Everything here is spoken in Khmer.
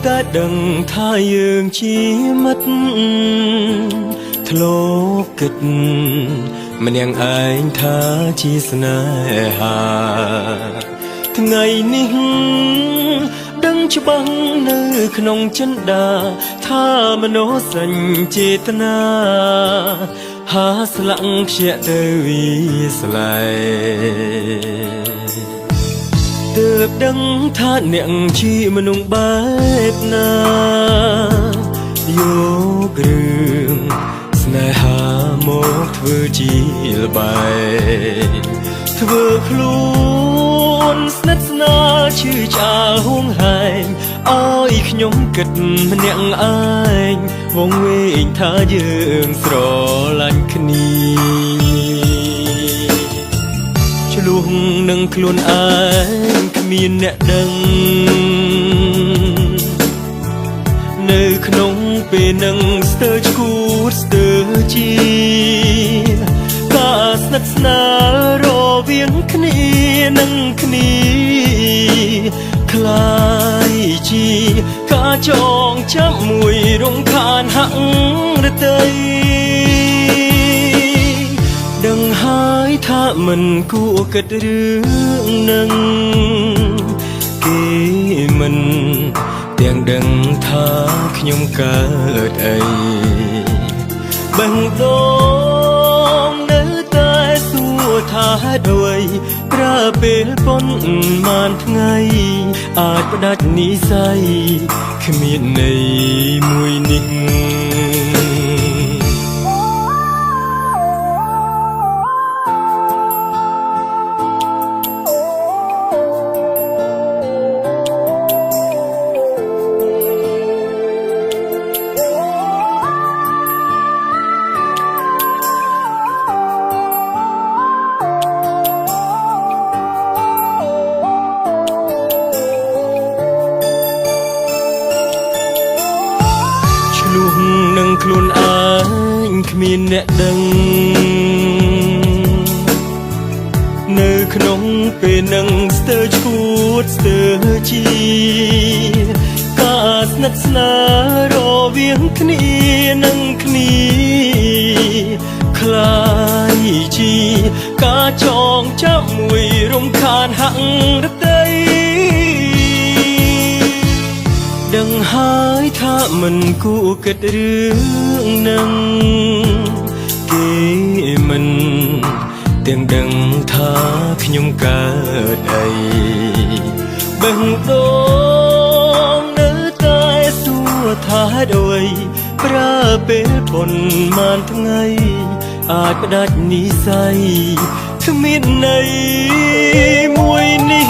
តែដឹងថាយើងជាមិត្តធ្លាប់គិតម្នាក់ឯងថាជាស្នេហាថ្ងៃនេះដឹងច្បាស់នៅក្នុងចិន្តាថាមនោសញ្ចេតនាហាស្លាក់ខ្ជាក់ទៅវាស្លែទើបដឹងថាអ្នកជាមនុស្សបែបណាយករឿងស្នេហាមកធ្វើជាល្បែងធ្វើខ្លួនស្និទ្ធស្នាលឈឺឆ្អាលហួងហែងឲ្យខ្ញុំគិតម្នាក់ឯងវងវែងថាយើងស្រឡាញ់គ្នាឆ្លុះនឹងខ្លួនឯងគ្មានអ្នកដឹងនៅក្នុងពេលនឹងស្ទើរឈួតស្ទើរជាការស្និទ្ធស្នាលរវាងគ្នានឹងគ្នាคล้ายជាការចងចាំមួយរំខានហាក់រតីដឹងហើយថាមិនគួរគិតរឿងនឹងគេមិនទាំងដឹងថាខ្ញុំកើតអីបង្ដងនៅតែសួរថាហេតុអ្វីប្រើពេលប៉ុន្មានថ្ងៃអាចផ្ដាច់និស្ស័យគ្មានន័យមួយនេះនឹងខ្លួនឯងគ្មានអ្នកដឹងនៅក្នុងពេលនឹងស្ទើរឈួតស្ទើរជាការស្និទ្ធស្នាលរវាងគ្នានឹងគ្នាคล้ายជាការចងចាំមួយរំខានហាក់រតីដឹងហើយថាមិនគួរគិតរឿងនឹងគេមិនទាំងដឹងថាខ្ញុំកើតអីបង្ដងនៅតែសួរថាហេតុអ្វីប្រើពេលប៉ុន្មានថ្ងៃអាចផ្ដាច់និស្ស័យគ្មានន័យមួយនេះ